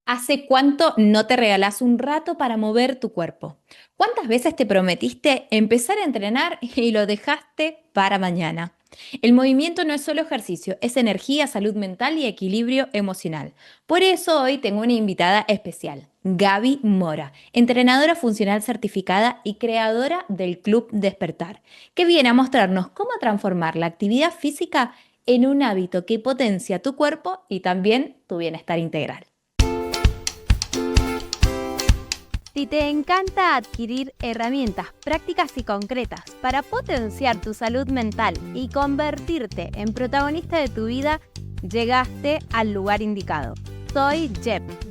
¿Hace cuánto no te regalás un rato para mover tu cuerpo? ¿Cuántas veces te prometiste empezar a entrenar y lo dejaste para mañana? El movimiento no es solo ejercicio, es energía, salud mental y equilibrio emocional. Por eso hoy tengo una invitada especial, Gaby Mora, entrenadora funcional certificada y creadora del Club Despertar, que viene a mostrarnos cómo transformar la actividad física en un hábito que potencia tu cuerpo y también tu bienestar integral. Si te encanta adquirir herramientas prácticas y concretas para potenciar tu salud mental y convertirte en protagonista de tu vida, llegaste al lugar indicado. Soy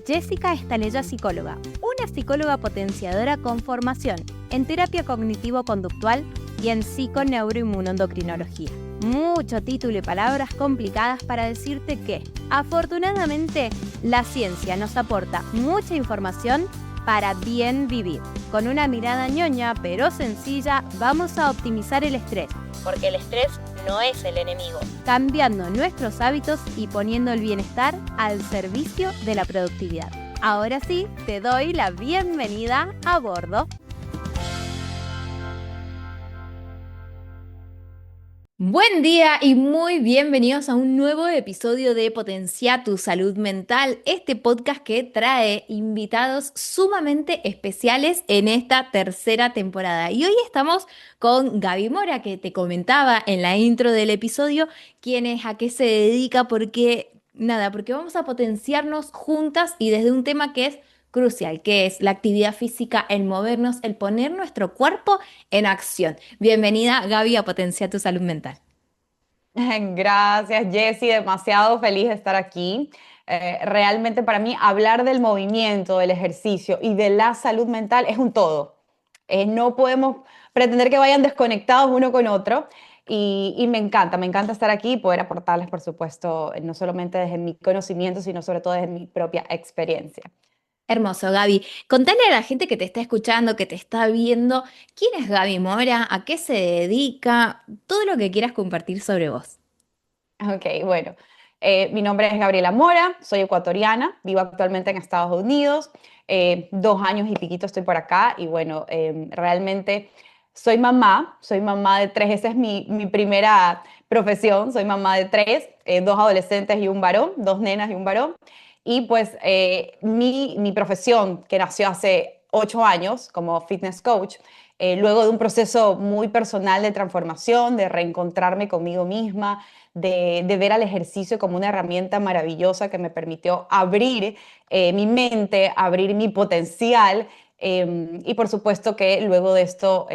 Jessica Estalella, psicóloga, una psicóloga potenciadora con formación en terapia cognitivo-conductual y en psiconeuroinmunoendocrinología. Mucho título y palabras complicadas para decirte que, afortunadamente, la ciencia nos aporta mucha información para bien vivir. Con una mirada ñoña pero sencilla, vamos a optimizar el estrés, porque el estrés no es el enemigo, cambiando nuestros hábitos y poniendo el bienestar al servicio de la productividad. Ahora sí, te doy la bienvenida a bordo. Buen día y muy bienvenidos a un nuevo episodio de Potencia tu Salud Mental, este podcast que trae invitados sumamente especiales en esta tercera temporada. Y hoy estamos con Gaby Mora, que te comentaba en la intro del episodio quién es, a qué se dedica, porque vamos a potenciarnos juntas y desde un tema que es crucial, que es la actividad física, el movernos, el poner nuestro cuerpo en acción. Bienvenida, Gaby, a Potencia tu Salud Mental. Gracias, Jessy. Demasiado feliz de estar aquí. Realmente para mí hablar del movimiento, del ejercicio y de la salud mental es un todo. No podemos pretender que vayan desconectados uno con otro. Y me encanta estar aquí y poder aportarles, por supuesto, no solamente desde mi conocimiento, sino sobre todo desde mi propia experiencia. Hermoso, Gaby. Contale a la gente que te está escuchando, que te está viendo, quién es Gaby Mora, a qué se dedica, todo lo que quieras compartir sobre vos. Ok, bueno, mi nombre es Gabriela Mora, soy ecuatoriana, vivo actualmente en Estados Unidos, 2 años y piquito estoy por acá y bueno, realmente soy mamá de tres, esa es mi primera profesión, soy mamá de tres, dos adolescentes y un varón, dos nenas y un varón. Y pues mi profesión, que nació hace 8 años como fitness coach, luego de un proceso muy personal de transformación, de reencontrarme conmigo misma, de ver al ejercicio como una herramienta maravillosa que me permitió abrir mi mente, abrir mi potencial. Y por supuesto que luego de esto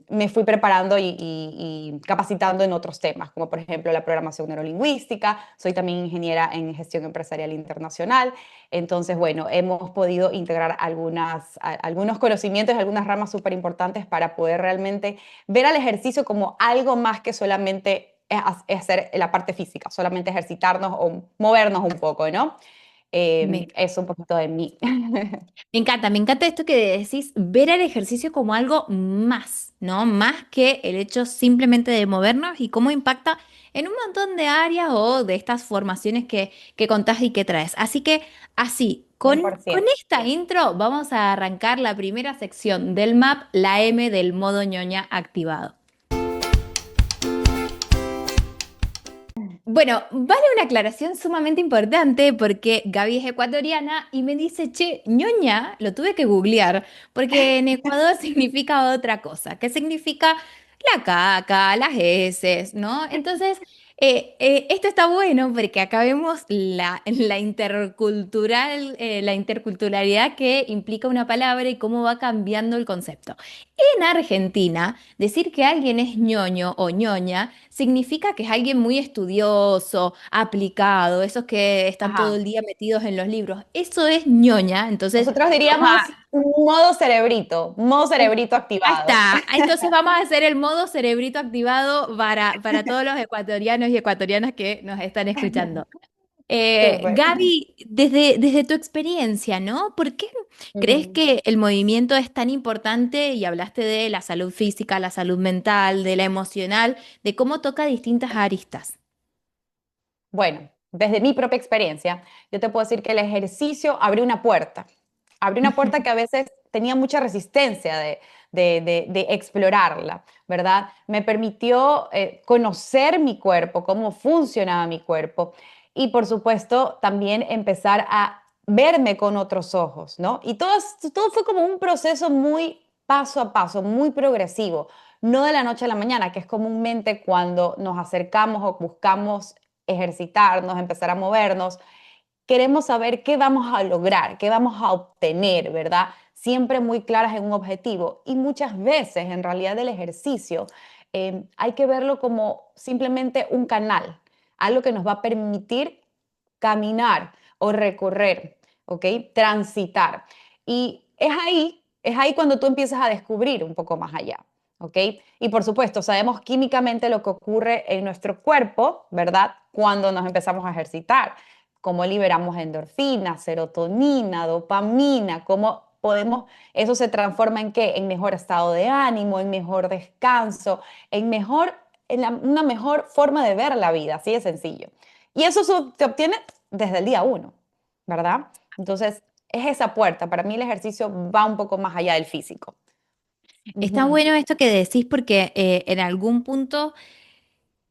me fui preparando y capacitando en otros temas, como por ejemplo la programación neurolingüística. Soy también ingeniera en gestión empresarial internacional. Entonces, bueno, hemos podido integrar algunos conocimientos, algunas ramas súper importantes para poder realmente ver al ejercicio como algo más que solamente es hacer la parte física, solamente ejercitarnos o movernos un poco, ¿no? Me, Es un poquito de mí. me encanta esto que decís, ver el ejercicio como algo más, ¿no? Más que el hecho simplemente de movernos y cómo impacta en un montón de áreas o de estas formaciones que contás y que traes. Así que así, con 100%. esta intro vamos a arrancar la primera sección del MAP, la M del modo ñoña activado. Bueno, vale una aclaración sumamente importante porque Gaby es ecuatoriana y me dice, che, ñoña, lo tuve que googlear porque en Ecuador significa otra cosa, que significa la caca, las heces, ¿no? Entonces, esto está bueno porque acá vemos la interculturalidad que implica una palabra y cómo va cambiando el concepto. En Argentina, decir que alguien es ñoño o ñoña significa que es alguien muy estudioso, aplicado, esos que están todo el Ajá. día metidos en los libros. Eso es ñoña, entonces Nosotros vamos diríamos a... un modo cerebrito Ahí activado. está. Entonces vamos a hacer el modo cerebrito activado para todos los ecuatorianos y ecuatorianas que nos están escuchando. Súper. Gaby, desde tu experiencia, ¿no? ¿Por qué crees Ujú. que el movimiento es tan importante? Y hablaste de la salud física, la salud mental, de la emocional, de cómo toca distintas aristas. Bueno. desde mi propia experiencia, yo te puedo decir que el ejercicio abrió una puerta que a veces tenía mucha resistencia de explorarla, ¿verdad? Me permitió conocer mi cuerpo, cómo funcionaba mi cuerpo y por supuesto también empezar a verme con otros ojos, ¿no? Y todo fue como un proceso muy paso a paso, muy progresivo, no de la noche a la mañana, que es comúnmente cuando nos acercamos o buscamos ejercitarnos, empezar a movernos, queremos saber qué vamos a lograr, qué vamos a obtener, ¿verdad? Siempre muy claras en un objetivo. Y muchas veces, en realidad, el ejercicio hay que verlo como simplemente un canal, algo que nos va a permitir caminar o recorrer, ¿ok? Transitar. Y es ahí cuando tú empiezas a descubrir un poco más allá. ¿Ok? Y por supuesto, sabemos químicamente lo que ocurre en nuestro cuerpo, ¿verdad? Cuando nos empezamos a ejercitar, cómo liberamos endorfinas, serotonina, dopamina, cómo podemos, eso se transforma en qué? En mejor estado de ánimo, en mejor descanso, una mejor forma de ver la vida, así de sencillo. Y eso se obtiene desde el día uno, ¿verdad? Entonces, es esa puerta. Para mí el ejercicio va un poco más allá del físico. Está Ujú, bueno esto que decís porque en algún punto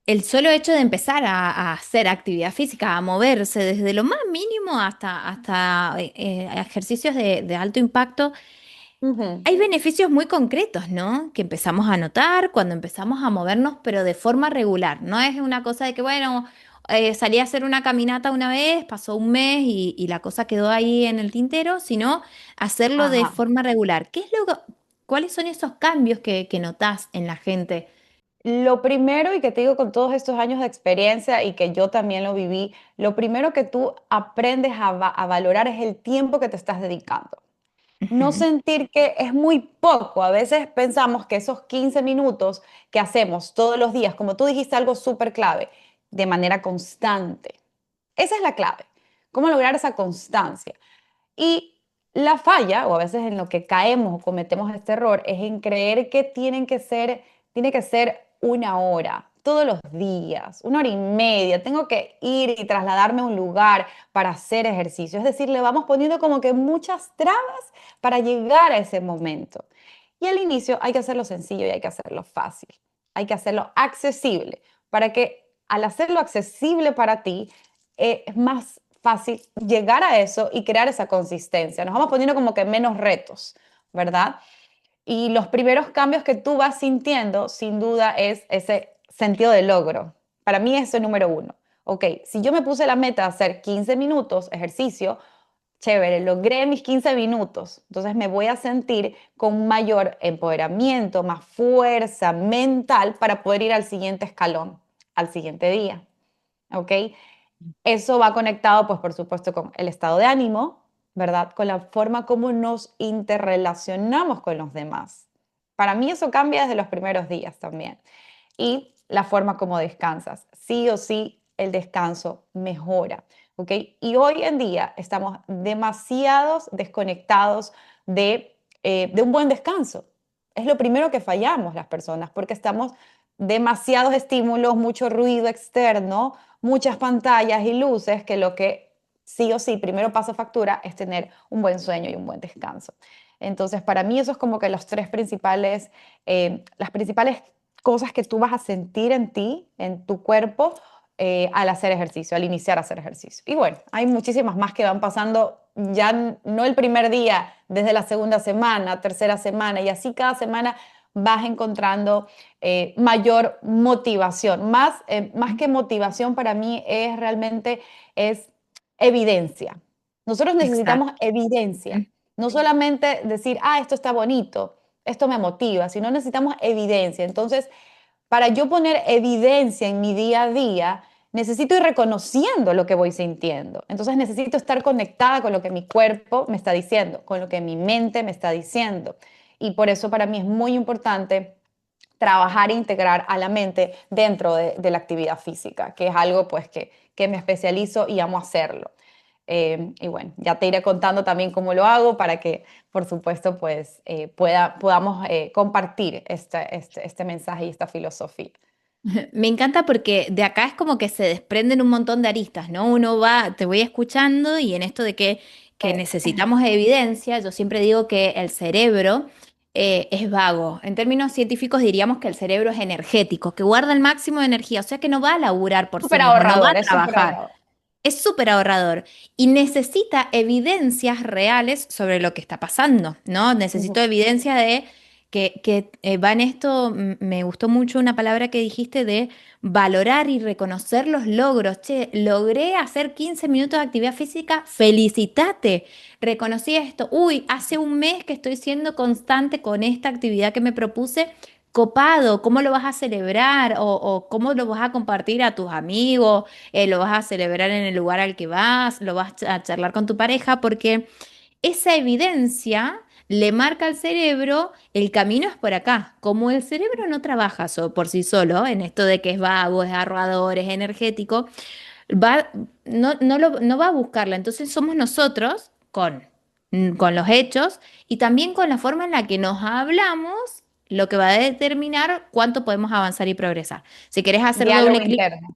el solo hecho de empezar a hacer actividad física, a moverse desde lo más mínimo hasta ejercicios de alto impacto, ujú. hay beneficios muy concretos, ¿no? Que empezamos a notar cuando empezamos a movernos, pero de forma regular. No es una cosa de que, bueno, salí a hacer una caminata una vez, pasó un mes y la cosa quedó ahí en el tintero, sino hacerlo de Ajá. forma regular. ¿Cuáles son esos cambios que notás en la gente? Lo primero, y que te digo con todos estos años de experiencia y que yo también lo viví, lo primero que tú aprendes a valorar es el tiempo que te estás dedicando. No Ujú. sentir que es muy poco. A veces pensamos que esos 15 minutos que hacemos todos los días, como tú dijiste algo súper clave, de manera constante. Esa es la clave. ¿Cómo lograr esa constancia? Y la falla, o a veces en lo que caemos o cometemos este error, es en creer que tiene que ser una hora, todos los días, una hora y media. Tengo que ir y trasladarme a un lugar para hacer ejercicio. Es decir, le vamos poniendo como que muchas trabas para llegar a ese momento. Y al inicio hay que hacerlo sencillo y hay que hacerlo fácil. Hay que hacerlo accesible para que al hacerlo accesible para ti, es más fácil llegar a eso y crear esa consistencia. Nos vamos poniendo como que menos retos, ¿verdad? Y los primeros cambios que tú vas sintiendo, sin duda, es ese sentido de logro. Para mí eso es número uno. Ok, si yo me puse la meta de hacer 15 minutos ejercicio, chévere, logré mis 15 minutos. Entonces me voy a sentir con mayor empoderamiento, más fuerza mental para poder ir al siguiente escalón, al siguiente día. ¿Ok? Eso va conectado, pues por supuesto, con el estado de ánimo, ¿verdad? Con la forma como nos interrelacionamos con los demás. Para mí eso cambia desde los primeros días también. Y la forma como descansas. Sí o sí, el descanso mejora, ¿ok? Y hoy en día estamos demasiados desconectados de un buen descanso. Es lo primero que fallamos las personas, porque estamos demasiados estímulos, mucho ruido externo, muchas pantallas y luces, que lo que sí o sí primero pasa factura es tener un buen sueño y un buen descanso. Entonces, para mí eso es como que las principales cosas que tú vas a sentir en ti, en tu cuerpo, al hacer ejercicio, al iniciar a hacer ejercicio. Y bueno, hay muchísimas más que van pasando ya no el primer día, desde la segunda semana, tercera semana, y así cada semana vas encontrando mayor motivación. Más que motivación para mí es realmente es evidencia. Nosotros necesitamos Exacto. evidencia, no solamente decir, ah, esto está bonito, esto me motiva, sino necesitamos evidencia. Entonces, para yo poner evidencia en mi día a día, necesito ir reconociendo lo que voy sintiendo. Entonces necesito estar conectada con lo que mi cuerpo me está diciendo, con lo que mi mente me está diciendo. Y por eso para mí es muy importante trabajar e integrar a la mente dentro de la actividad física, que es algo pues que me especializo y amo hacerlo. Y bueno, ya te iré contando también cómo lo hago para que, por supuesto, pues podamos compartir este mensaje y esta filosofía. Me encanta porque de acá es como que se desprenden un montón de aristas, ¿no? Uno va, te voy escuchando y en esto de que Sí. necesitamos evidencia, yo siempre digo que el cerebro es vago. En términos científicos diríamos que el cerebro es energético, que guarda el máximo de energía, o sea que no va a laburar por sí Súper mismo, no va a ahorrador, es súper trabajar. ahorrador. Es súper ahorrador y necesita evidencias reales sobre lo que está pasando, ¿no? Necesito Ujú. evidencia de que va en esto, me gustó mucho una palabra que dijiste de valorar y reconocer los logros. Che, logré hacer 15 minutos de actividad física, felicitate. Reconocí esto. Uy, hace un mes que estoy siendo constante con esta actividad que me propuse. Copado, ¿cómo lo vas a celebrar? O cómo lo vas a compartir a tus amigos? Lo vas a celebrar en el lugar al que vas, lo vas a charlar con tu pareja, porque esa evidencia le marca al cerebro el camino es por acá. Como el cerebro no trabaja por sí solo, en esto de que es vago, es ahorrador, es energético, va, no va a buscarla. Entonces somos nosotros con los hechos y también con la forma en la que nos hablamos. Lo que va a determinar cuánto podemos avanzar y progresar. Si querés hacer Diálogo doble clic, interno,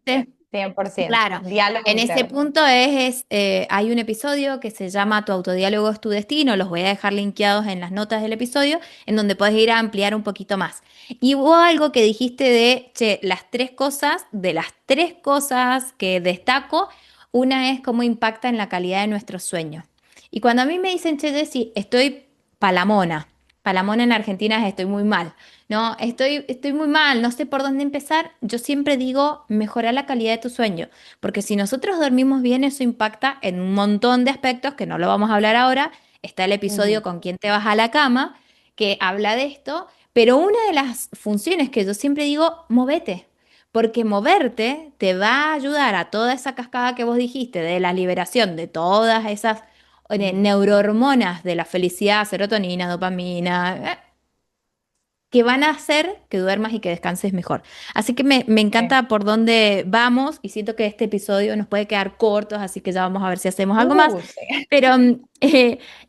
100%. claro, Diálogo en ese interno. punto hay un episodio que se llama Tu autodiálogo es tu destino, los voy a dejar linkeados en las notas del episodio, en donde puedes ir a ampliar un poquito más. Y hubo algo que dijiste de, che, las tres cosas, de las tres cosas que destaco, una es cómo impacta en la calidad de nuestro sueño. Y cuando a mí me dicen, che, Jessy, estoy palamona, palamona en Argentina es estoy muy mal. No, estoy muy mal, no sé por dónde empezar. Yo siempre digo, mejorar la calidad de tu sueño, porque si nosotros dormimos bien, eso impacta en un montón de aspectos que no lo vamos a hablar ahora. Está el episodio Ujú. con quién te vas a la cama, que habla de esto, pero una de las funciones que yo siempre digo, movete, porque moverte te va a ayudar a toda esa cascada que vos dijiste de la liberación de todas esas Ujú. neurohormonas de la felicidad, serotonina, dopamina, que van a hacer que duermas y que descanses mejor. Así que me Sí. encanta por dónde vamos y siento que este episodio nos puede quedar cortos, así que ya vamos a ver si hacemos algo más. Sí. Pero en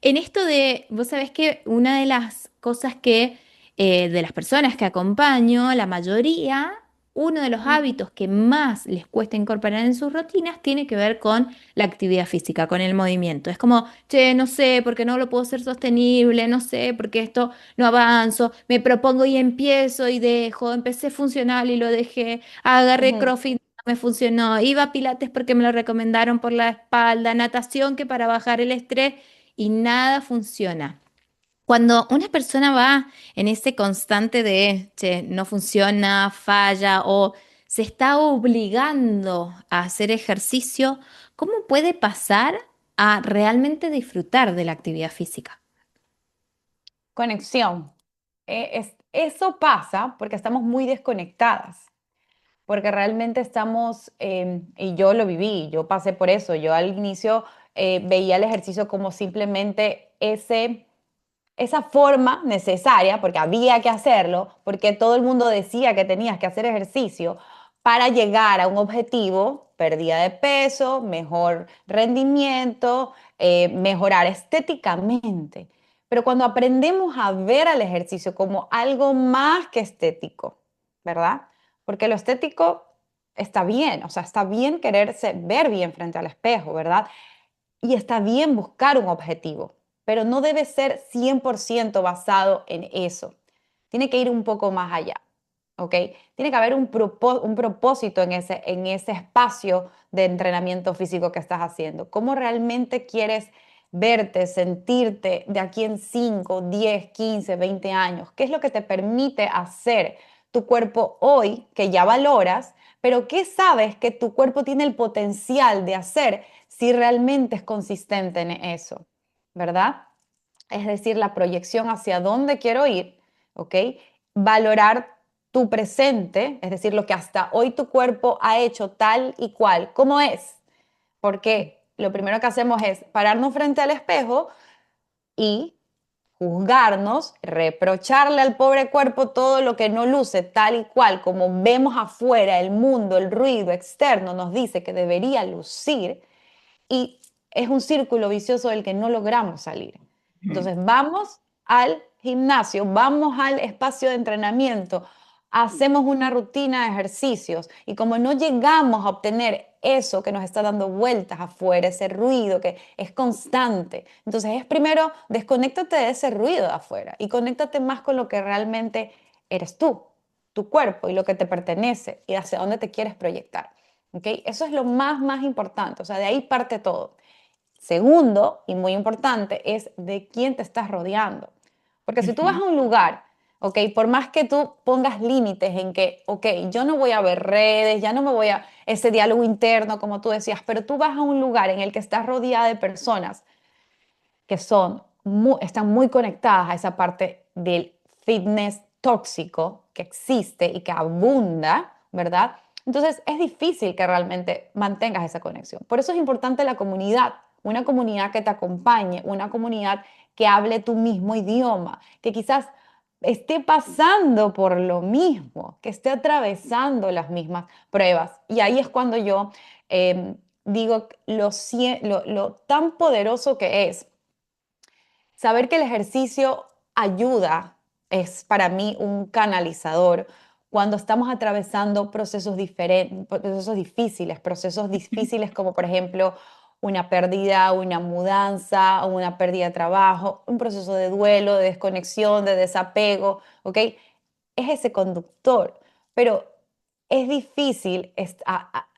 esto de, vos sabés que una de las cosas que, de las personas que acompaño, la mayoría, uno de los Ujú. hábitos que más les cuesta incorporar en sus rutinas tiene que ver con la actividad física, con el movimiento. Es como, che, no sé, porque no lo puedo hacer sostenible, no sé, porque esto no avanzo, me propongo y empiezo y dejo, empecé funcional y lo dejé, agarré Ujú. CrossFit, no me funcionó, iba a Pilates porque me lo recomendaron por la espalda, natación que para bajar el estrés y nada funciona. Cuando una persona va en ese constante de, che, no funciona, falla o se está obligando a hacer ejercicio, ¿cómo puede pasar a realmente disfrutar de la actividad física? Conexión. Eso pasa porque estamos muy desconectadas, porque realmente estamos, y yo lo viví, yo pasé por eso, yo al inicio veía el ejercicio como simplemente esa forma necesaria, porque había que hacerlo, porque todo el mundo decía que tenías que hacer ejercicio para llegar a un objetivo, pérdida de peso, mejor rendimiento, mejorar estéticamente. Pero cuando aprendemos a ver al ejercicio como algo más que estético, ¿verdad? Porque lo estético está bien, o sea, está bien quererse ver bien frente al espejo, ¿verdad? Y está bien buscar un objetivo, pero no debe ser 100% basado en eso. Tiene que ir un poco más allá, ¿ok? Tiene que haber un propósito en ese espacio de entrenamiento físico que estás haciendo. ¿Cómo realmente quieres verte, sentirte de aquí en 5, 10, 15, 20 años? ¿Qué es lo que te permite hacer tu cuerpo hoy que ya valoras, pero qué sabes que tu cuerpo tiene el potencial de hacer si realmente es consistente en eso, ¿verdad? Es decir, la proyección hacia dónde quiero ir, ¿ok? Valorar tu presente, es decir, lo que hasta hoy tu cuerpo ha hecho tal y cual, como es. Porque lo primero que hacemos es pararnos frente al espejo y juzgarnos, reprocharle al pobre cuerpo todo lo que no luce tal y cual como vemos afuera, el mundo, el ruido externo nos dice que debería lucir y es un círculo vicioso del que no logramos salir. Ujú. Entonces vamos al gimnasio, vamos al espacio de entrenamiento hacemos una rutina de ejercicios y como no llegamos a obtener eso que nos está dando vueltas afuera, ese ruido que es constante, entonces es primero desconéctate de ese ruido de afuera y conéctate más con lo que realmente eres tú, tu cuerpo y lo que te pertenece y hacia dónde te quieres proyectar. ¿Ok? Eso es lo más importante, o sea, de ahí parte todo. Segundo, y muy importante, es de quién te estás rodeando. Porque si tú vas Ujú. a un lugar, ok, por más que tú pongas límites en que, ok, yo no voy a ver redes, ya no me voy a ese diálogo interno, como tú decías, pero tú vas a un lugar en el que estás rodeada de personas que están muy conectadas a esa parte del fitness tóxico que existe y que abunda, ¿verdad? Entonces es difícil que realmente mantengas esa conexión. Por eso es importante la comunidad, una comunidad que te acompañe, una comunidad que hable tu mismo idioma, que quizás esté pasando por lo mismo, que esté atravesando las mismas pruebas. Y ahí es cuando yo digo lo tan poderoso que es saber que el ejercicio ayuda, es para mí un canalizador cuando estamos atravesando procesos diferentes, procesos difíciles como por ejemplo una pérdida, una mudanza, una pérdida de trabajo, un proceso de duelo, de desconexión, de desapego, ¿ok? Es ese conductor, pero es difícil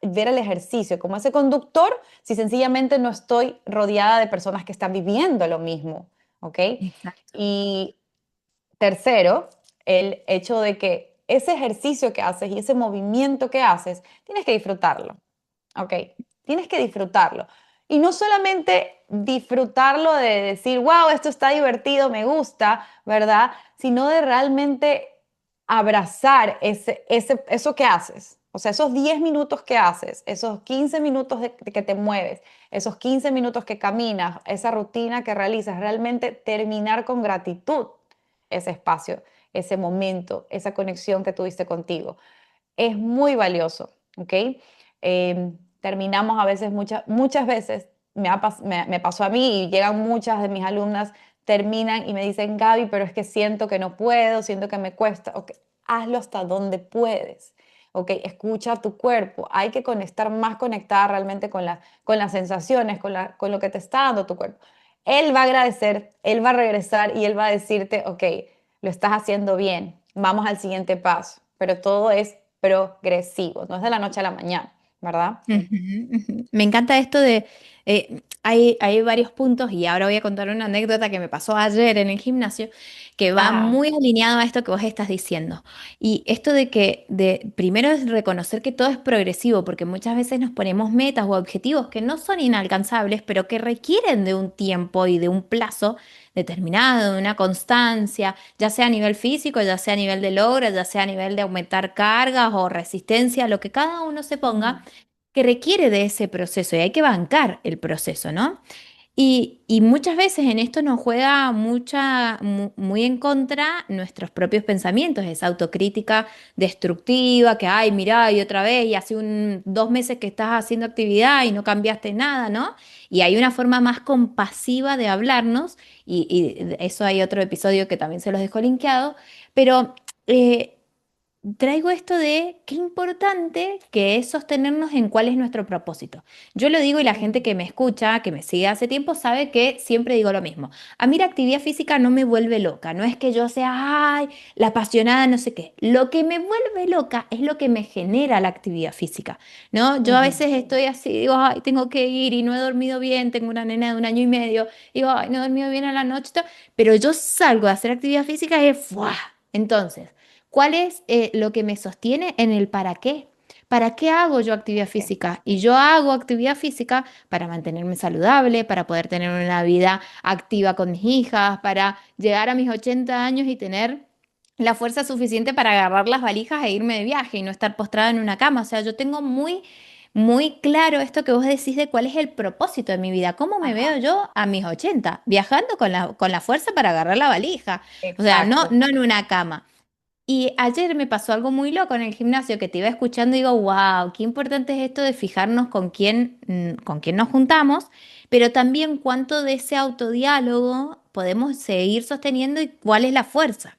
ver el ejercicio como ese conductor si sencillamente no estoy rodeada de personas que están viviendo lo mismo. ¿Ok? Exacto. Y tercero, el hecho de que ese ejercicio que haces y ese movimiento que haces, tienes que disfrutarlo. ¿Ok? Tienes que disfrutarlo. Y no solamente disfrutarlo de decir, wow, esto está divertido, me gusta, ¿verdad? Sino de realmente abrazar eso que haces. O sea, esos 10 minutos que haces, esos 15 minutos de que te mueves, esos 15 minutos que caminas, esa rutina que realizas, realmente terminar con gratitud ese espacio, ese momento, esa conexión que tuviste contigo. Es muy valioso, ¿ok? Terminamos a veces, muchas veces, me pasó a mí y llegan muchas de mis alumnas, terminan y me dicen, Gaby, pero es que siento que no puedo, siento que me cuesta. Ok, hazlo hasta donde puedes. Ok, escucha a tu cuerpo. Hay que estar más conectada realmente con las sensaciones, con lo que te está dando tu cuerpo. Él va a agradecer, él va a regresar y él va a decirte, ok, lo estás haciendo bien, vamos al siguiente paso. Pero todo es progresivo, no es de la noche a la mañana, ¿verdad? Ujú, ujú. Me encanta esto de, hay varios puntos y ahora voy a contar una anécdota que me pasó ayer en el gimnasio que va Ajá. muy alineado a esto que vos estás diciendo. Y esto de que primero es reconocer que todo es progresivo, porque muchas veces nos ponemos metas o objetivos que no son inalcanzables, pero que requieren de un tiempo y de un plazo determinado, de una constancia, ya sea a nivel físico, ya sea a nivel de logro, ya sea a nivel de aumentar cargas o resistencia, lo que cada uno se ponga que requiere de ese proceso y hay que bancar el proceso, ¿no? Y muchas veces en esto nos juega muy en contra nuestros propios pensamientos, esa autocrítica destructiva que, ay, mirá, y otra vez, y hace 2 meses que estás haciendo actividad y no cambiaste nada, ¿no? Y hay una forma más compasiva de hablarnos, y de eso hay otro episodio que también se los dejo linkeado, pero eh, traigo esto de qué importante que es sostenernos en cuál es nuestro propósito. Yo lo digo y la gente que me escucha, que me sigue hace tiempo, sabe que siempre digo lo mismo. A mí la actividad física no me vuelve loca, no es que yo sea, ay, la apasionada, no sé qué. Lo que me vuelve loca es lo que me genera la actividad física, ¿no? Yo a Ujú. veces estoy así, digo, ay, tengo que ir y no he dormido bien, tengo una nena de 1 año y medio, digo, ay, no he dormido bien a la noche, y todo, pero yo salgo a hacer actividad física y es, ¡fua! Entonces, ¿cuál es lo que me sostiene en el para qué? ¿Para qué hago yo actividad Ok. física? Y yo hago actividad física para mantenerme saludable, para poder tener una vida activa con mis hijas, para llegar a mis 80 años y tener la fuerza suficiente para agarrar las valijas e irme de viaje y no estar postrada en una cama. O sea, yo tengo muy claro esto que vos decís de cuál es el propósito de mi vida. ¿Cómo me veo Ajá, yo a mis 80? Viajando con la fuerza para agarrar la valija. O sea, no, exacto. no en una cama. Y ayer me pasó algo muy loco en el gimnasio que te iba escuchando y digo, wow, qué importante es esto de fijarnos con quién nos juntamos, pero también cuánto de ese autodiálogo podemos seguir sosteniendo y cuál es la fuerza.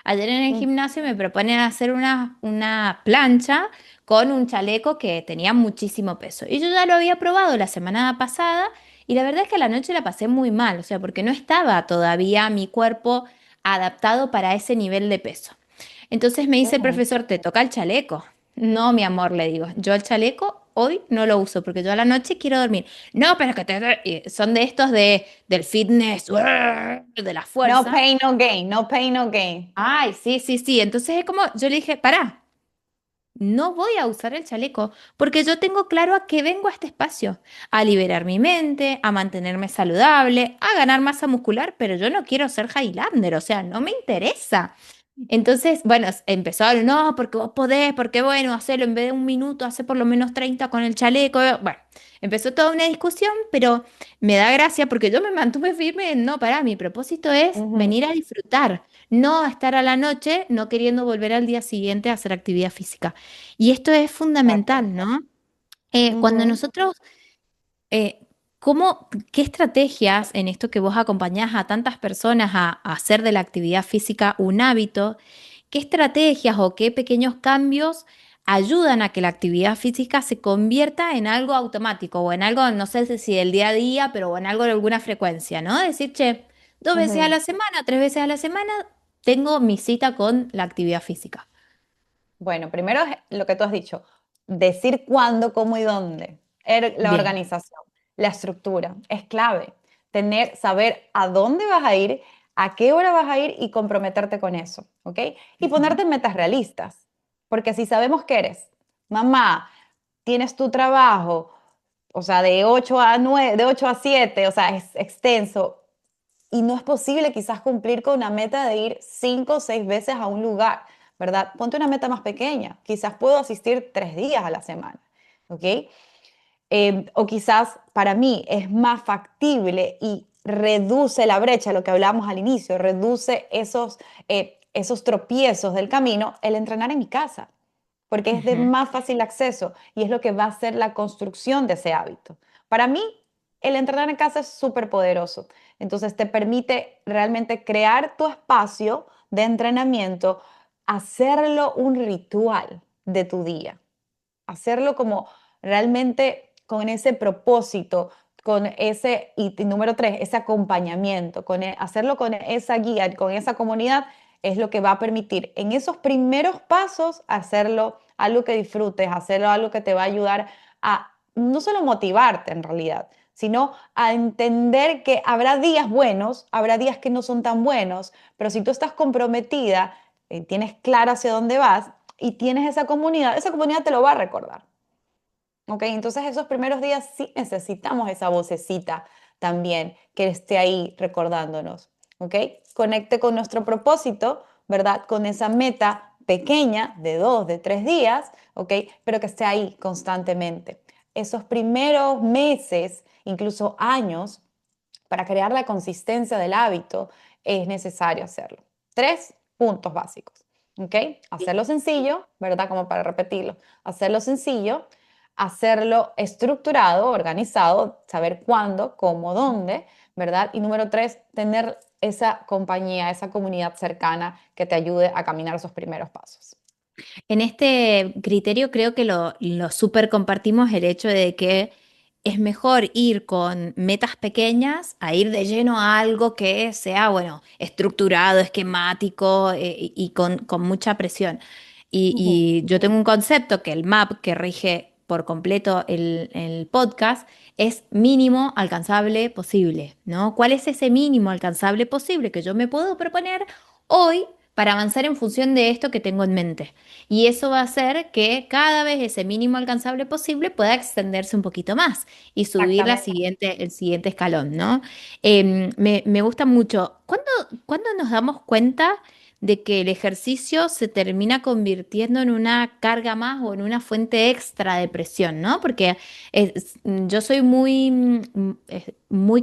Ayer en el Mm. gimnasio me proponen hacer una plancha con un chaleco que tenía muchísimo peso. Y yo ya lo había probado la semana pasada y la verdad es que a la noche la pasé muy mal, o sea, porque no estaba todavía mi cuerpo adaptado para ese nivel de peso. Entonces me dice el Ujú. profesor, ¿te toca el chaleco? No, mi amor, le digo, yo el chaleco hoy no lo uso porque yo a la noche quiero dormir. No, pero es que son de estos del fitness, de la No fuerza. pain, no gain, no pain, no gain. Ay, sí, sí, sí. Entonces es como, yo le dije, pará, no voy a usar el chaleco porque yo tengo claro a qué vengo a este espacio, a liberar mi mente, a mantenerme saludable, a ganar masa muscular, pero yo no quiero ser Highlander, o sea, no me interesa. Entonces, bueno, empezó a hablar, no, porque vos podés, porque bueno, hacerlo en vez de un minuto, hace por lo menos 30 con el chaleco. Bueno, empezó toda una discusión, pero me da gracia porque yo me mantuve firme en, no, pará, mi propósito es Ujú, venir a disfrutar, no a estar a la noche, no queriendo volver al día siguiente a hacer actividad física. Y esto es exacto. fundamental, ¿no? Cuando Ujú. nosotros qué estrategias en esto que vos acompañás a tantas personas a hacer de la actividad física un hábito, qué estrategias o qué pequeños cambios ayudan a que la actividad física se convierta en algo automático o en algo, no sé si del día a día, pero en algo de alguna frecuencia, ¿no? Decir, che, 2 veces a Ujú. la semana, 3 veces a la semana, tengo mi cita con la actividad física. Bueno, primero es lo que tú has dicho, decir cuándo, cómo y dónde. La Bien. organización, la estructura, es clave. Saber a dónde vas a ir, a qué hora vas a ir y comprometerte con eso, ¿ok? Y Ujú. ponerte metas realistas, porque si sabemos que eres mamá, tienes tu trabajo, o sea, de 8 a 9, de 8 a 7, o sea, es extenso, y no es posible quizás cumplir con una meta de ir 5 o 6 veces a un lugar, ¿verdad? Ponte una meta más pequeña. Quizás puedo asistir 3 días a la semana, ¿ok? O quizás para mí es más factible y reduce la brecha, lo que hablábamos al inicio, reduce esos tropiezos del camino, el entrenar en mi casa, porque es de Ujú. más fácil acceso y es lo que va a ser la construcción de ese hábito. Para mí, el entrenar en casa es súper poderoso. Entonces te permite realmente crear tu espacio de entrenamiento, hacerlo un ritual de tu día, hacerlo como realmente con ese propósito, con ese, y número tres, ese acompañamiento, hacerlo con esa guía, con esa comunidad, es lo que va a permitir en esos primeros pasos hacerlo algo que disfrutes, hacerlo algo que te va a ayudar a no solo motivarte en realidad, sino a entender que habrá días buenos, habrá días que no son tan buenos, pero si tú estás comprometida, tienes claro hacia dónde vas y tienes esa comunidad te lo va a recordar. ¿Ok? Entonces esos primeros días sí necesitamos esa vocecita también que esté ahí recordándonos. ¿Ok? Conecte con nuestro propósito, ¿verdad? Con esa meta pequeña de 2, de 3 días, ¿ok? Pero que esté ahí constantemente. Esos primeros meses, incluso años, para crear la consistencia del hábito, es necesario hacerlo. 3 puntos básicos. ¿Ok? Hacerlo sencillo, ¿verdad? Como para repetirlo. Hacerlo sencillo, hacerlo estructurado, organizado, saber cuándo, cómo, dónde, ¿verdad? Y número 3, tener esa compañía, esa comunidad cercana que te ayude a caminar esos primeros pasos. En este criterio creo que lo súper compartimos el hecho de que es mejor ir con metas pequeñas a ir de lleno a algo que sea, bueno, estructurado, esquemático y con mucha presión. Ujú. Y yo tengo un concepto que el MAP, que rige por completo el podcast, es mínimo alcanzable posible, ¿no? ¿Cuál es ese mínimo alcanzable posible que yo me puedo proponer hoy para avanzar en función de esto que tengo en mente? Y eso va a hacer que cada vez ese mínimo alcanzable posible pueda extenderse un poquito más y subir Exactamente. el siguiente escalón, ¿no? Me gusta mucho. ¿Cuándo nos damos cuenta de que el ejercicio se termina convirtiendo en una carga más o en una fuente extra de presión, ¿no? Porque yo soy muy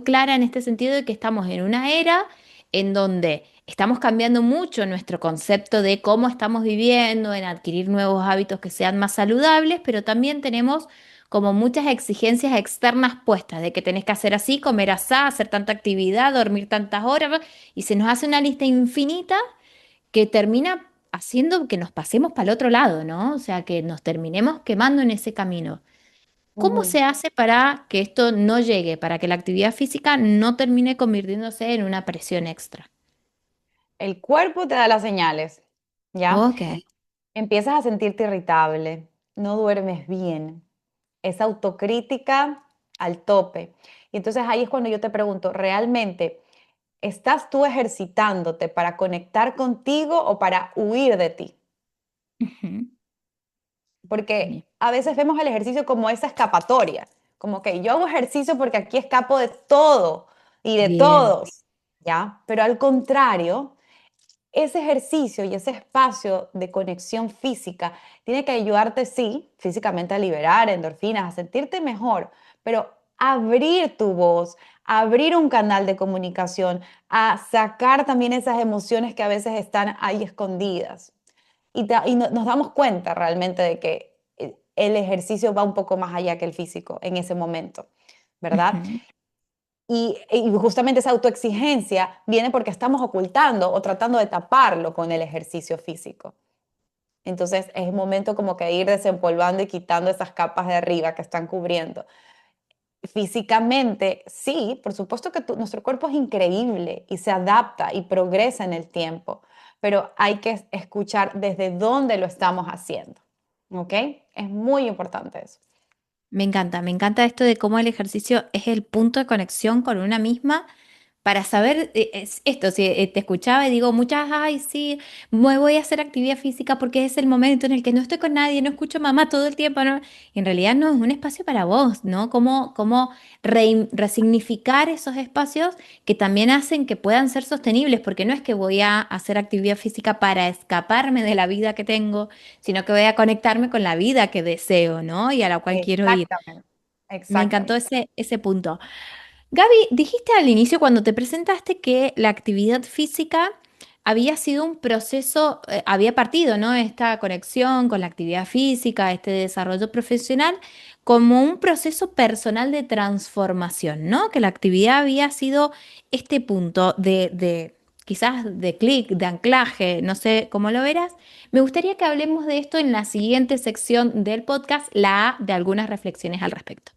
clara en este sentido de que estamos en una era en donde estamos cambiando mucho nuestro concepto de cómo estamos viviendo, en adquirir nuevos hábitos que sean más saludables, pero también tenemos como muchas exigencias externas puestas de que tenés que hacer así, comer así, hacer tanta actividad, dormir tantas horas, y se nos hace una lista infinita que termina haciendo que nos pasemos para el otro lado, ¿no? O sea, que nos terminemos quemando en ese camino. ¿Cómo Ujú. se hace para que esto no llegue, para que la actividad física no termine convirtiéndose en una presión extra? El cuerpo te da las señales, ¿ya? Ok. Empiezas a sentirte irritable, no duermes bien, esa autocrítica al tope. Y entonces ahí es cuando yo te pregunto, ¿realmente estás tú ejercitándote para conectar contigo o para huir de ti? Ujú. Porque Bien. a veces vemos el ejercicio como esa escapatoria, como que yo hago ejercicio porque aquí escapo de todo y de Bien. todos, ¿ya? Pero al contrario, ese ejercicio y ese espacio de conexión física tiene que ayudarte, sí, físicamente a liberar endorfinas, a sentirte mejor, pero abrir tu voz, abrir un canal de comunicación, a sacar también esas emociones que a veces están ahí escondidas. Nos damos cuenta realmente de que el ejercicio va un poco más allá que el físico en ese momento, ¿verdad? Ujú. Y justamente esa autoexigencia viene porque estamos ocultando o tratando de taparlo con el ejercicio físico. Entonces es un momento como que ir desempolvando y quitando esas capas de arriba que están cubriendo. Físicamente, sí, por supuesto que nuestro cuerpo es increíble y se adapta y progresa en el tiempo, pero hay que escuchar desde dónde lo estamos haciendo, ¿ok? Es muy importante eso. Me encanta esto de cómo el ejercicio es el punto de conexión con una misma para saber es esto, si te escuchaba y digo, muchas, ay, sí, me voy a hacer actividad física porque es el momento en el que no estoy con nadie, no escucho a mamá todo el tiempo, ¿no? Y en realidad no es un espacio para vos, ¿no? Cómo resignificar esos espacios que también hacen que puedan ser sostenibles, porque no es que voy a hacer actividad física para escaparme de la vida que tengo, sino que voy a conectarme con la vida que deseo, ¿no? Y a la cual quiero ir. Exactamente, Me encantó exactamente. ese punto. Gaby, dijiste al inicio cuando te presentaste que la actividad física había sido un proceso, había partido, ¿no? Esta conexión con la actividad física, este desarrollo profesional, como un proceso personal de transformación, ¿no? Que la actividad había sido este punto quizás de clic, de anclaje, no sé cómo lo verás. Me gustaría que hablemos de esto en la siguiente sección del podcast, la A de algunas reflexiones al respecto.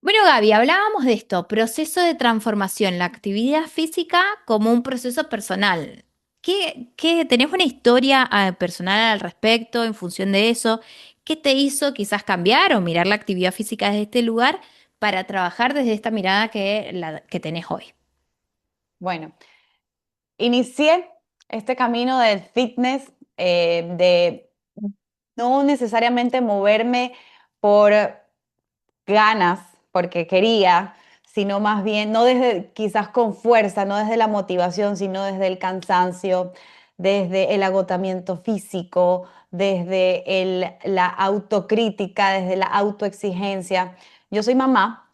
Bueno, Gaby, hablábamos de esto, proceso de transformación, la actividad física como un proceso personal. ¿Tenés una historia personal al respecto en función de eso? ¿Qué te hizo quizás cambiar o mirar la actividad física desde este lugar para trabajar desde esta mirada que tenés hoy? Bueno, inicié este camino del fitness, de no necesariamente moverme por ganas, porque quería, sino más bien, no desde quizás con fuerza, no desde la motivación, sino desde el cansancio, desde el agotamiento físico, desde la autocrítica, desde la autoexigencia. Yo soy mamá.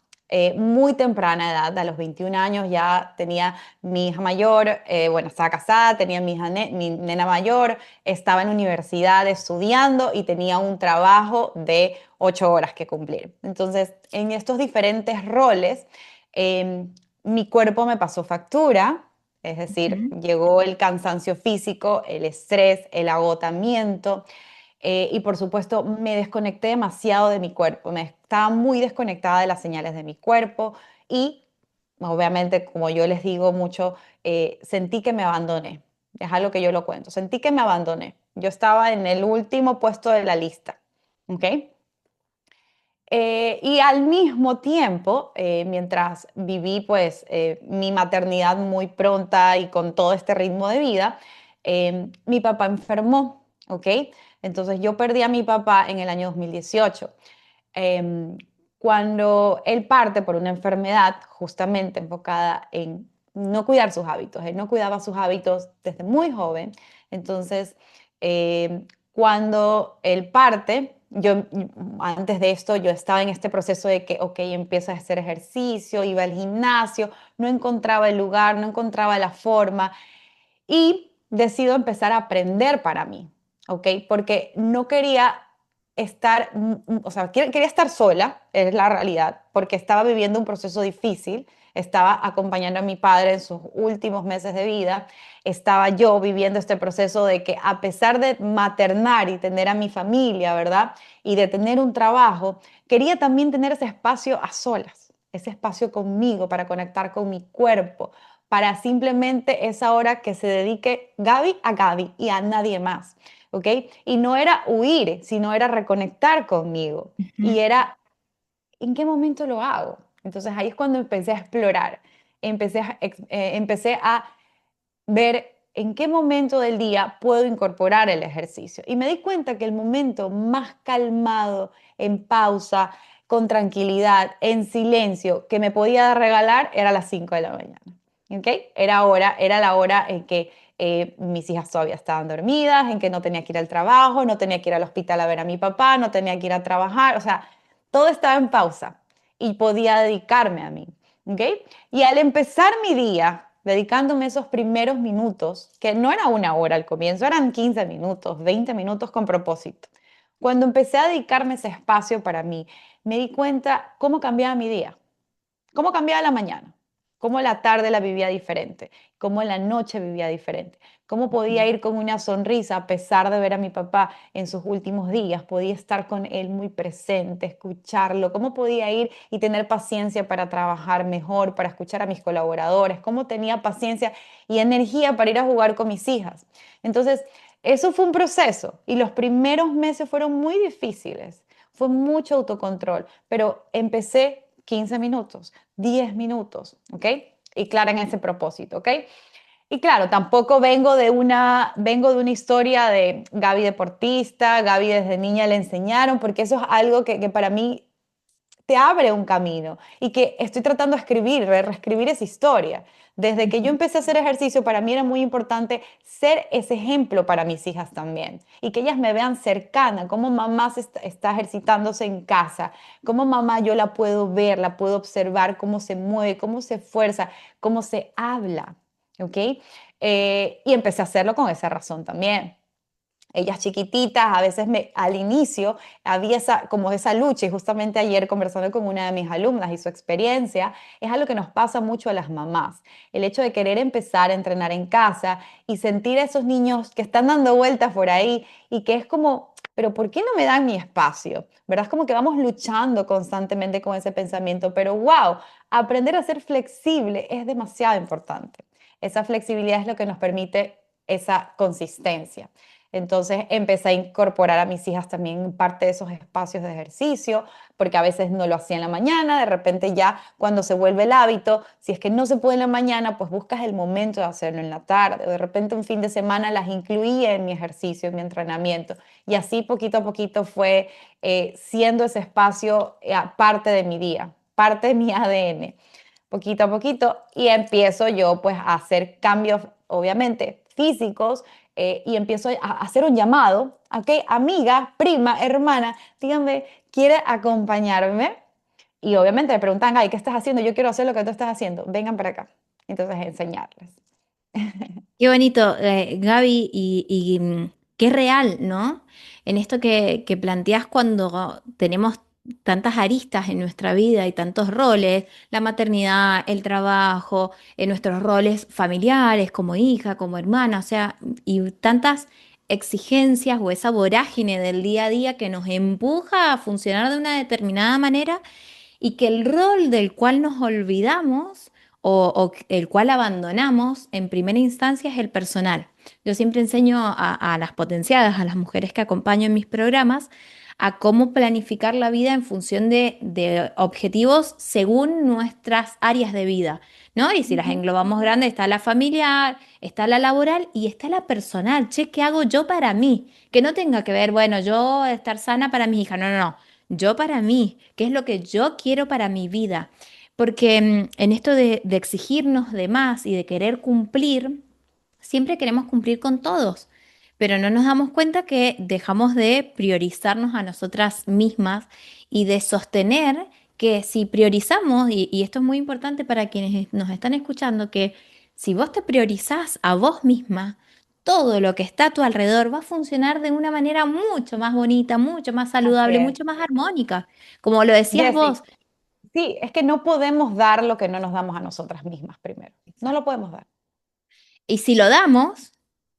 Muy temprana edad, a los 21 años ya tenía mi hija mayor, bueno, estaba casada, tenía mi nena mayor, estaba en universidad estudiando y tenía un trabajo de 8 horas que cumplir. Entonces, en estos diferentes roles, eh, mi cuerpo me pasó factura, es decir, Ujú. llegó el cansancio físico, el estrés, el agotamiento. Y por supuesto, me desconecté demasiado de mi cuerpo, me estaba muy desconectada de las señales de mi cuerpo y obviamente, como yo les digo mucho, sentí que me abandoné. Es algo que yo lo cuento. Sentí que me abandoné. Yo estaba en el último puesto de la lista. ¿Ok? Y al mismo tiempo, mientras viví pues mi maternidad muy pronta y con todo este ritmo de vida, mi papá enfermó, ¿ok? Entonces yo perdí a mi papá en el año 2018. Em, Cuando él parte por una enfermedad justamente enfocada en no cuidar sus hábitos, él no cuidaba sus hábitos desde muy joven, entonces cuando él parte, antes de esto yo estaba en este proceso de que, ok, empiezo a hacer ejercicio, iba al gimnasio, no encontraba el lugar, no encontraba la forma y decido empezar a aprender para mí, ok, porque no quería o sea, quería estar sola, es la realidad, porque estaba viviendo un proceso difícil, estaba acompañando a mi padre en sus últimos meses de vida, estaba yo viviendo este proceso de que a pesar de maternar y tener a mi familia, ¿verdad? Y de tener un trabajo, quería también tener ese espacio a solas, ese espacio conmigo para conectar con mi cuerpo, para simplemente esa hora que se dedique Gaby a Gaby y a nadie más. ¿Ok? Y no era huir, sino era reconectar conmigo. Ujú. Y era, ¿en qué momento lo hago? Entonces ahí es cuando empecé a explorar, empecé a ver en qué momento del día puedo incorporar el ejercicio. Y me di cuenta que el momento más calmado, en pausa, con tranquilidad, en silencio, que me podía regalar era a las 5 de la mañana. ¿Ok? Era la hora en que mis hijas todavía estaban dormidas, en que no tenía que ir al trabajo, no tenía que ir al hospital a ver a mi papá, no tenía que ir a trabajar, o sea, todo estaba en pausa y podía dedicarme a mí. ¿Ok? Y al empezar mi día, dedicándome esos primeros minutos, que no era una hora al comienzo, eran 15 minutos, 20 minutos con propósito. Cuando empecé a dedicarme ese espacio para mí, me di cuenta cómo cambiaba mi día, cómo cambiaba la mañana, cómo la tarde la vivía diferente, cómo la noche vivía diferente, cómo podía ir con una sonrisa a pesar de ver a mi papá en sus últimos días, podía estar con él muy presente, escucharlo, cómo podía ir y tener paciencia para trabajar mejor, para escuchar a mis colaboradores, cómo tenía paciencia y energía para ir a jugar con mis hijas. Entonces, eso fue un proceso y los primeros meses fueron muy difíciles. Fue mucho autocontrol, pero empecé 15 minutos, 10 minutos, ¿ok? Y claro, en ese propósito, ¿ok? Y claro, tampoco vengo de una historia de Gaby deportista, Gaby desde niña le enseñaron, porque eso es algo que para mí te abre un camino y que estoy tratando de escribir, de reescribir esa historia. Desde que yo Ujú. empecé a hacer ejercicio, para mí era muy importante ser ese ejemplo para mis hijas también y que ellas me vean cercana, cómo mamá está ejercitándose en casa, cómo mamá yo la puedo ver, la puedo observar, cómo se mueve, cómo se esfuerza, cómo se habla, ¿ok? Y empecé a hacerlo con esa razón también. Ellas chiquititas, a veces al inicio había como esa lucha y justamente ayer conversando con una de mis alumnas y su experiencia, es algo que nos pasa mucho a las mamás. El hecho de querer empezar a entrenar en casa y sentir a esos niños que están dando vueltas por ahí y que es como, pero ¿por qué no me dan mi espacio? ¿Verdad? Es como que vamos luchando constantemente con ese pensamiento, pero wow, aprender a ser flexible es demasiado importante. Esa flexibilidad es lo que nos permite esa consistencia. Entonces empecé a incorporar a mis hijas también en parte de esos espacios de ejercicio, porque a veces no lo hacía en la mañana, de repente ya cuando se vuelve el hábito, si es que no se puede en la mañana, pues buscas el momento de hacerlo en la tarde, o de repente un fin de semana las incluía en mi ejercicio, en mi entrenamiento, y así poquito a poquito fue siendo ese espacio parte de mi día, parte de mi ADN, poquito a poquito, y empiezo yo pues a hacer cambios, obviamente, físicos, y empiezo a hacer un llamado, ¿ok? Amiga, prima, hermana, díganme, ¿quiere acompañarme? Y obviamente me preguntan, ay, ¿qué estás haciendo? Yo quiero hacer lo que tú estás haciendo. Vengan para acá. Entonces, enseñarles. Qué bonito, Gaby, qué real, ¿no? En esto que planteas cuando tenemos tantas aristas en nuestra vida y tantos roles, la maternidad, el trabajo, nuestros roles familiares como hija, como hermana, o sea, y tantas exigencias o esa vorágine del día a día que nos empuja a funcionar de una determinada manera y que el rol del cual nos olvidamos o el cual abandonamos en primera instancia es el personal. Yo siempre enseño a las potenciadas, a las mujeres que acompaño en mis programas, a cómo planificar la vida en función de objetivos según nuestras áreas de vida, ¿no? Y si las Ujú. englobamos grandes, está la familiar, está la laboral y está la personal. Che, ¿qué hago yo para mí? Que no tenga que ver, bueno, yo estar sana para mis hijas. No, no, no. Yo para mí, ¿qué es lo que yo quiero para mi vida? Porque en esto de exigirnos de más y de querer cumplir, siempre queremos cumplir con todos, pero no nos damos cuenta que dejamos de priorizarnos a nosotras mismas y de sostener que si priorizamos, y esto es muy importante para quienes nos están escuchando, que si vos te priorizás a vos misma, todo lo que está a tu alrededor va a funcionar de una manera mucho más bonita, mucho más Así saludable, es. mucho más armónica. Como lo decías Jessy, vos, sí, es que no podemos dar lo que no nos damos a nosotras mismas primero. No lo podemos dar. y si lo damos,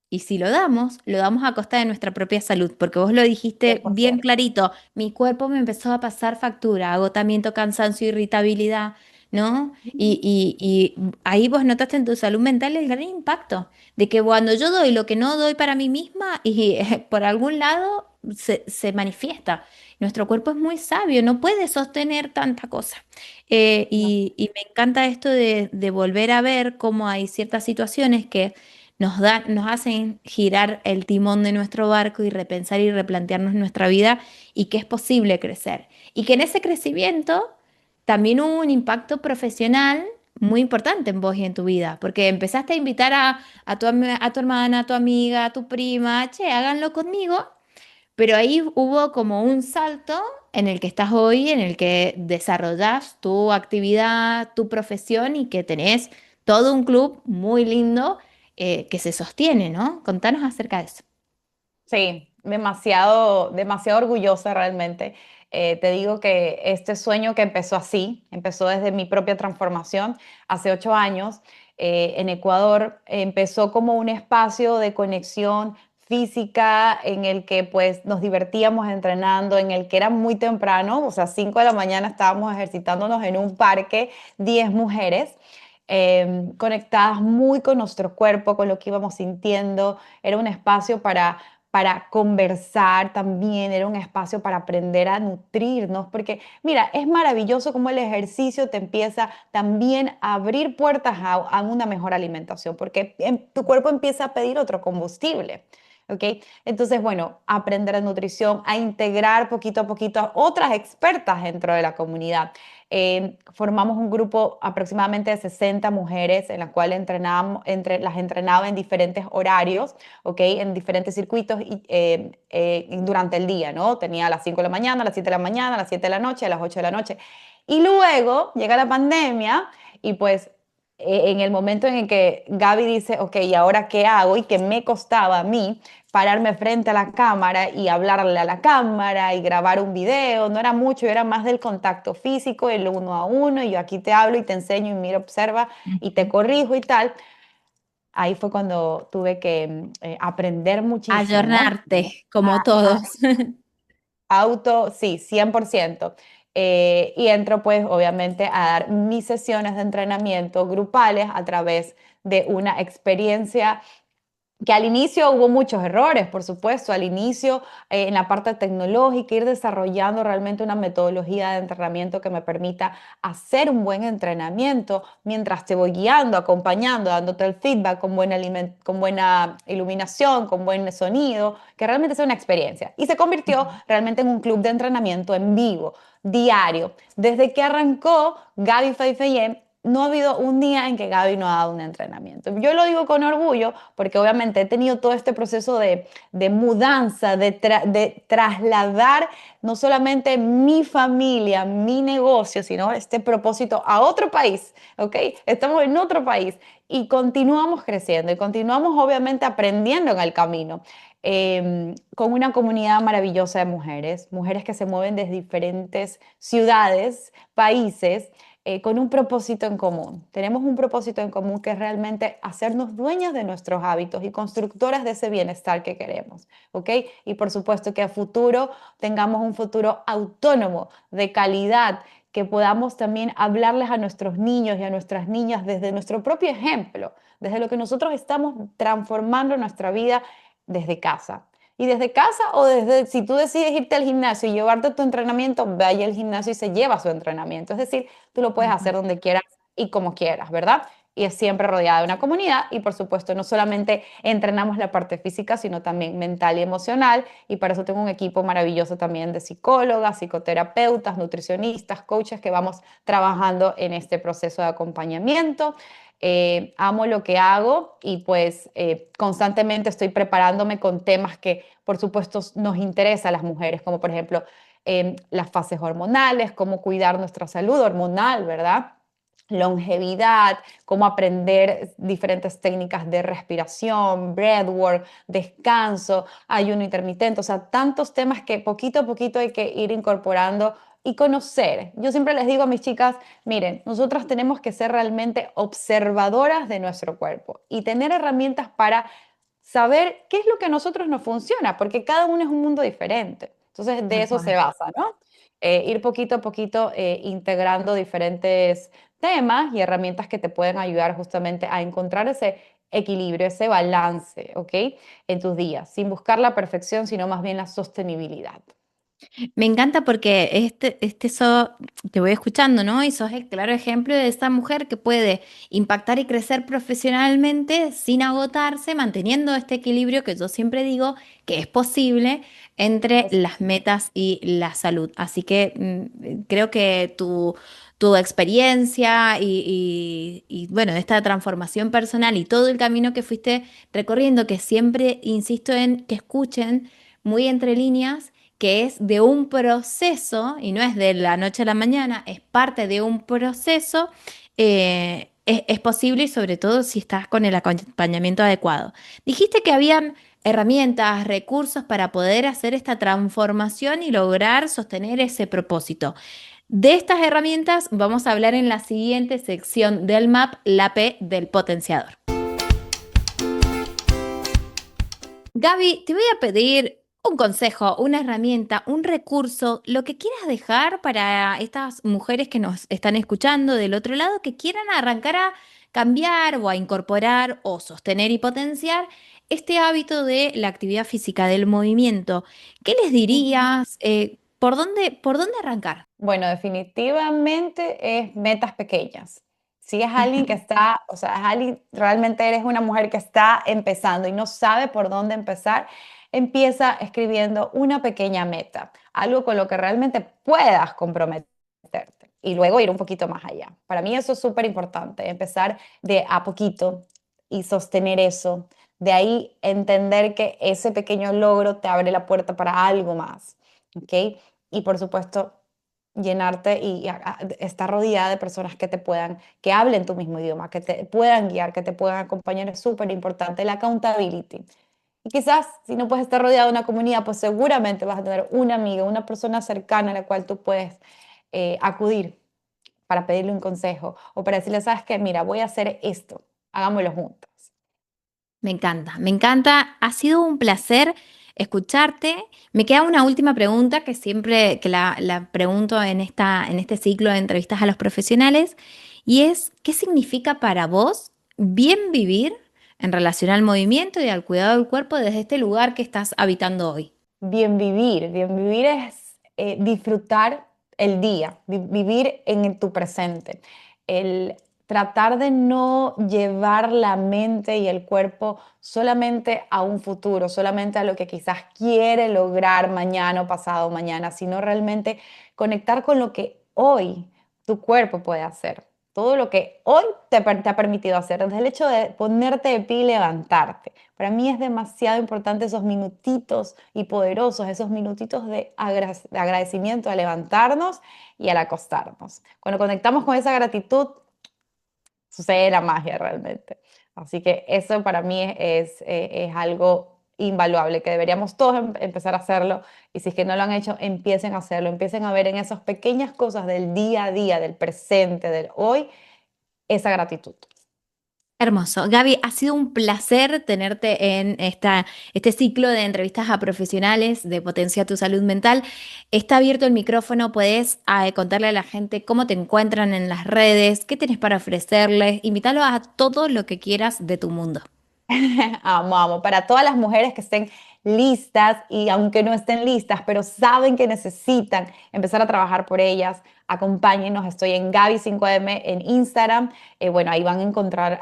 y si lo damos a costa de nuestra propia salud, porque vos lo dijiste bien 100%. clarito, mi cuerpo me empezó a pasar factura, agotamiento, cansancio, irritabilidad, ¿no? Y ahí vos notaste en tu salud mental el gran impacto de que cuando yo doy lo que no doy para mí misma y por algún lado se manifiesta. Nuestro cuerpo es muy sabio, no puede sostener tanta cosa. No. Y me encanta esto de volver a ver cómo hay ciertas situaciones que nos hacen girar el timón de nuestro barco y repensar y replantearnos nuestra vida y que es posible crecer. Y que en ese crecimiento también hubo un impacto profesional muy importante en vos y en tu vida, porque empezaste a invitar a tu hermana, a tu amiga, a tu prima, che, háganlo conmigo, pero ahí hubo como un salto en el que estás hoy, en el que desarrollas tu actividad, tu profesión y que tenés todo un club muy lindo que se sostiene, ¿no? Contanos acerca de eso. Sí, demasiado, demasiado orgullosa realmente. Te digo que este sueño que empezó así, empezó desde mi propia transformación hace 8 años en Ecuador, empezó como un espacio de conexión física en el que pues nos divertíamos entrenando, en el que era muy temprano, o sea, 5 de la mañana estábamos ejercitándonos en un parque, 10 mujeres. Conectadas muy con nuestro cuerpo, con lo que íbamos sintiendo. Era un espacio para conversar también, era un espacio para aprender a nutrirnos, porque mira, es maravilloso cómo el ejercicio te empieza también a abrir puertas a una mejor alimentación, porque tu cuerpo empieza a pedir otro combustible. ¿Ok? Entonces, bueno, aprender de nutrición, a integrar poquito a poquito a otras expertas dentro de la comunidad. Formamos un grupo aproximadamente de 60 mujeres en la cual las entrenaba en diferentes horarios, ¿ok? En diferentes circuitos y durante el día, ¿no? Tenía a las 5 de la mañana, a las 7 de la mañana, a las 7 de la noche, a las 8 de la noche. Y luego llega la pandemia y pues en el momento en el que Gaby dice, ok, ¿y ahora qué hago? Y que me costaba a mí pararme frente a la cámara y hablarle a la cámara y grabar un video, no era mucho, era más del contacto físico, el uno a uno, y yo aquí te hablo y te enseño y mira, observa y te Ujú. corrijo y tal. Ahí fue cuando tuve que aprender muchísimo, ¿no? Ayornarte, como todos. Sí, 100%. Y entro pues obviamente a dar mis sesiones de entrenamiento grupales a través de una experiencia que al inicio hubo muchos errores, por supuesto, al inicio en la parte tecnológica, ir desarrollando realmente una metodología de entrenamiento que me permita hacer un buen entrenamiento mientras te voy guiando, acompañando, dándote el feedback con buena iluminación, con buen sonido, que realmente sea una experiencia. Y se convirtió realmente en un club de entrenamiento en vivo, diario. Desde que arrancó Gaby Faye no ha habido un día en que Gaby no ha dado un entrenamiento. Yo lo digo con orgullo porque obviamente he tenido todo este proceso de mudanza, de trasladar no solamente mi familia, mi negocio, sino este propósito a otro país, ¿ok? Estamos en otro país y continuamos creciendo y continuamos obviamente aprendiendo en el camino. Con una comunidad maravillosa de mujeres, mujeres que se mueven desde diferentes ciudades, países, con un propósito en común. Tenemos un propósito en común que es realmente hacernos dueñas de nuestros hábitos y constructoras de ese bienestar que queremos, ¿ok? Y por supuesto que a futuro tengamos un futuro autónomo, de calidad, que podamos también hablarles a nuestros niños y a nuestras niñas desde nuestro propio ejemplo, desde lo que nosotros estamos transformando nuestra vida desde casa. Y desde casa o desde, si tú decides irte al gimnasio y llevarte tu entrenamiento, vaya al gimnasio y se lleva su entrenamiento. Es decir, tú lo puedes hacer donde quieras y como quieras, ¿verdad? Y es siempre rodeada de una comunidad y por supuesto no solamente entrenamos la parte física, sino también mental y emocional. Y para eso tengo un equipo maravilloso también de psicólogas, psicoterapeutas, nutricionistas, coaches que vamos trabajando en este proceso de acompañamiento. Amo lo que hago y pues constantemente estoy preparándome con temas que por supuesto nos interesan a las mujeres, como por ejemplo las fases hormonales, cómo cuidar nuestra salud hormonal, ¿verdad? longevidad, cómo aprender diferentes técnicas de respiración, breathwork, descanso, ayuno intermitente, o sea, tantos temas que poquito a poquito hay que ir incorporando y conocer. Yo siempre les digo a mis chicas, miren, nosotras tenemos que ser realmente observadoras de nuestro cuerpo y tener herramientas para saber qué es lo que a nosotros nos funciona, porque cada uno es un mundo diferente. Entonces, de Tal eso se cual. basa, ¿no? Ir poquito a poquito integrando diferentes temas y herramientas que te pueden ayudar justamente a encontrar ese equilibrio, ese balance, ¿ok? En tus días, sin buscar la perfección, sino más bien la sostenibilidad. Me encanta porque te voy escuchando, ¿no? Y sos el claro ejemplo de esa mujer que puede impactar y crecer profesionalmente sin agotarse, manteniendo este equilibrio que yo siempre digo que es posible entre Es las metas y la salud. Así que creo que tu experiencia bueno, esta transformación personal y todo el camino que fuiste recorriendo, que siempre insisto en que escuchen muy entre líneas que es de un proceso y no es de la noche a la mañana, es parte de un proceso, es posible y sobre todo si estás con el acompañamiento adecuado. Dijiste que habían herramientas, recursos para poder hacer esta transformación y lograr sostener ese propósito. De estas herramientas vamos a hablar en la siguiente sección del MAP, la P del potenciador. Gaby, te voy a pedir un consejo, una herramienta, un recurso, lo que quieras dejar para estas mujeres que nos están escuchando del otro lado, que quieran arrancar a cambiar o a incorporar o sostener y potenciar este hábito de la actividad física, del movimiento. ¿Qué les Ujú. dirías? Por dónde arrancar? Bueno, definitivamente es metas pequeñas. Si es alguien que está, o sea, es alguien, realmente eres una mujer que está empezando y no sabe por dónde empezar, empieza escribiendo una pequeña meta, algo con lo que realmente puedas comprometerte y luego ir un poquito más allá. Para mí eso es súper importante, empezar de a poquito y sostener eso. De ahí entender que ese pequeño logro te abre la puerta para algo más, ¿ok? Y por supuesto, llenarte y estar rodeada de personas que te puedan, que hablen tu mismo idioma, que te puedan guiar, que te puedan acompañar, es súper importante, la accountability. Y quizás si no puedes estar rodeada de una comunidad, pues seguramente vas a tener una amiga, una persona cercana a la cual tú puedes acudir para pedirle un consejo o para decirle, sabes qué, mira, voy a hacer esto, hagámoslo juntas. Me encanta, me encanta. Ha sido un placer escucharte. Me queda una última pregunta que siempre que la pregunto en este ciclo de entrevistas a los profesionales y es, ¿qué significa para vos bien vivir en relación al movimiento y al cuidado del cuerpo desde este lugar que estás habitando hoy? Bien vivir es disfrutar el día, vivir en tu presente, el tratar de no llevar la mente y el cuerpo solamente a un futuro, solamente a lo que quizás quiere lograr mañana o pasado mañana, sino realmente conectar con lo que hoy tu cuerpo puede hacer. Todo lo que hoy te ha permitido hacer, desde el hecho de ponerte de pie y levantarte. Para mí es demasiado importante esos minutitos y poderosos, esos minutitos de agradecimiento al levantarnos y al acostarnos. Cuando conectamos con esa gratitud, sucede la magia realmente. Así que eso para mí es algo invaluable, que deberíamos todos empezar a hacerlo. Y si es que no lo han hecho, empiecen a hacerlo, empiecen a ver en esas pequeñas cosas del día a día, del presente, del hoy, esa gratitud. Hermoso. Gaby, ha sido un placer tenerte en este ciclo de entrevistas a profesionales de Potencia tu Salud Mental. Está abierto el micrófono, puedes contarle a la gente cómo te encuentran en las redes, qué tienes para ofrecerles, invitarlos a todo lo que quieras de tu mundo. Amo, amo. Para todas las mujeres que estén listas y aunque no estén listas, pero saben que necesitan empezar a trabajar por ellas, acompáñenos. Estoy en Gaby5M en Instagram. Bueno, ahí van a encontrar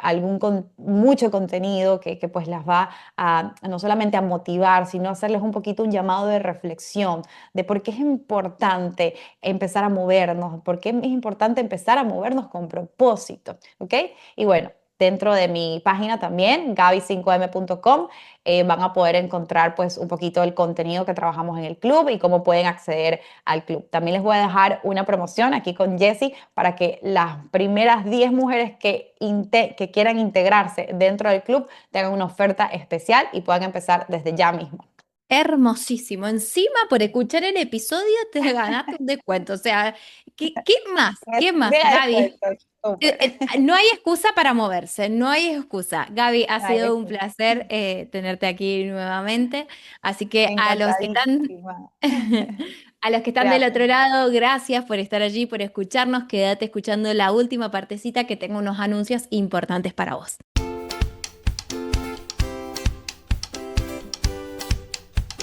mucho contenido que pues las va a no solamente a motivar, sino a hacerles un poquito un llamado de reflexión de por qué es importante empezar a movernos, por qué es importante empezar a movernos con propósito, ¿ok? Y bueno. dentro de mi página también, gaby5m.com, van a poder encontrar pues un poquito el contenido que trabajamos en el club y cómo pueden acceder al club. También les voy a dejar una promoción aquí con Jessie para que las primeras 10 mujeres que quieran integrarse dentro del club tengan una oferta especial y puedan empezar desde ya mismo. Hermosísimo. Encima, por escuchar el episodio, te ganaste un descuento. O sea, ¿qué más? ¿Qué más, Gaby? No hay excusa para moverse, no hay excusa. Gaby, ha sido un placer tenerte aquí nuevamente. Así que a los que están, a los que están del otro lado, gracias por estar allí, por escucharnos. Quédate escuchando la última partecita que tengo unos anuncios importantes para vos.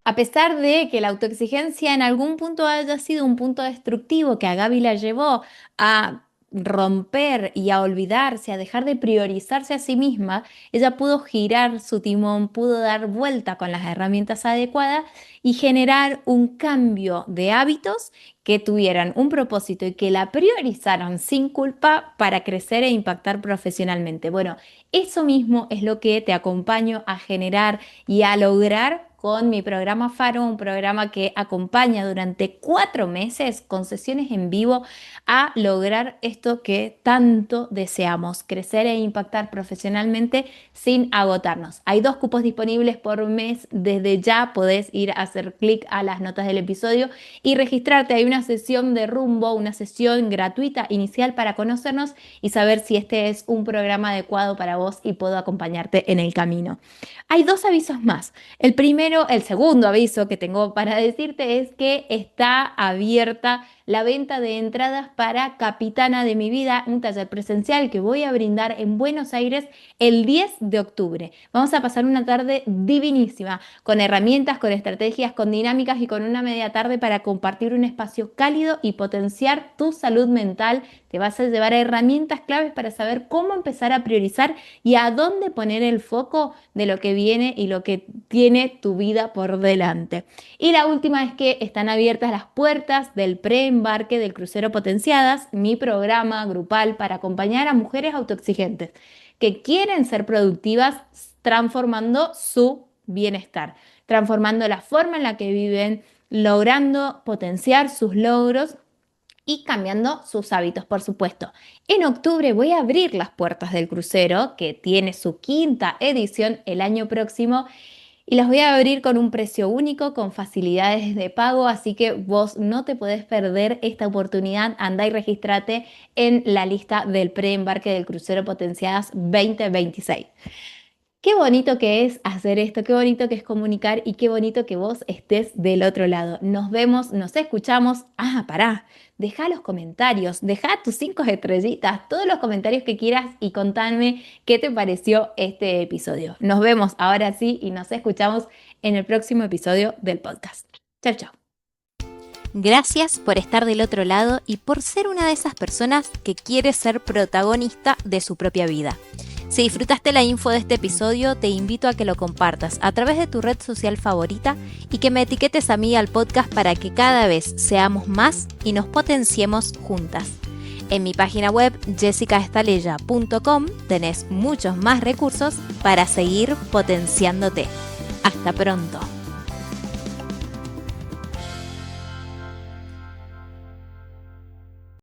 A pesar de que la autoexigencia en algún punto haya sido un punto destructivo que a Gaby la llevó a romper y a olvidarse, a dejar de priorizarse a sí misma, ella pudo girar su timón, pudo dar vuelta con las herramientas adecuadas y generar un cambio de hábitos que tuvieran un propósito y que la priorizaran sin culpa para crecer e impactar profesionalmente. Bueno, eso mismo es lo que te acompaño a generar y a lograr con mi programa Faro, un programa que acompaña durante 4 meses con sesiones en vivo a lograr esto que tanto deseamos, crecer e impactar profesionalmente sin agotarnos. Hay 2 cupos disponibles por mes, desde ya podés ir a hacer clic a las notas del episodio y registrarte. Hay una sesión de rumbo, una sesión gratuita inicial para conocernos y saber si este es un programa adecuado para vos y puedo acompañarte en el camino. Hay 2 avisos más. El segundo aviso que tengo para decirte es que está abierta la venta de entradas para Capitana de mi Vida, un taller presencial que voy a brindar en Buenos Aires el 10 de octubre. Vamos a pasar una tarde divinísima, con herramientas, con estrategias, con dinámicas y con una media tarde para compartir un espacio cálido y potenciar tu salud mental. Te vas a llevar herramientas claves para saber cómo empezar a priorizar y a dónde poner el foco de lo que viene y lo que tiene tu vida por delante. Y la última es que están abiertas las puertas del preembarque del Crucero Potenciadas, mi programa grupal para acompañar a mujeres autoexigentes que quieren ser productivas transformando su bienestar, transformando la forma en la que viven, logrando potenciar sus logros y cambiando sus hábitos, por supuesto. En octubre voy a abrir las puertas del crucero, que tiene su 5ª edición el año próximo, y las voy a abrir con un precio único, con facilidades de pago, así que vos no te podés perder esta oportunidad. Andá y regístrate en la lista del preembarque del Crucero Potenciadas 2026. Qué bonito que es hacer esto, qué bonito que es comunicar y qué bonito que vos estés del otro lado. Nos vemos, nos escuchamos. Pará, deja los comentarios, deja tus 5 estrellitas, todos los comentarios que quieras y contame qué te pareció este episodio. Nos vemos ahora sí y nos escuchamos en el próximo episodio del podcast. Chau, chau. Gracias por estar del otro lado y por ser una de esas personas que quiere ser protagonista de su propia vida. Si disfrutaste la info de este episodio, te invito a que lo compartas a través de tu red social favorita y que me etiquetes a mí al podcast para que cada vez seamos más y nos potenciemos juntas. En mi página web jessicaestalella.com tenés muchos más recursos para seguir potenciándote. Hasta pronto.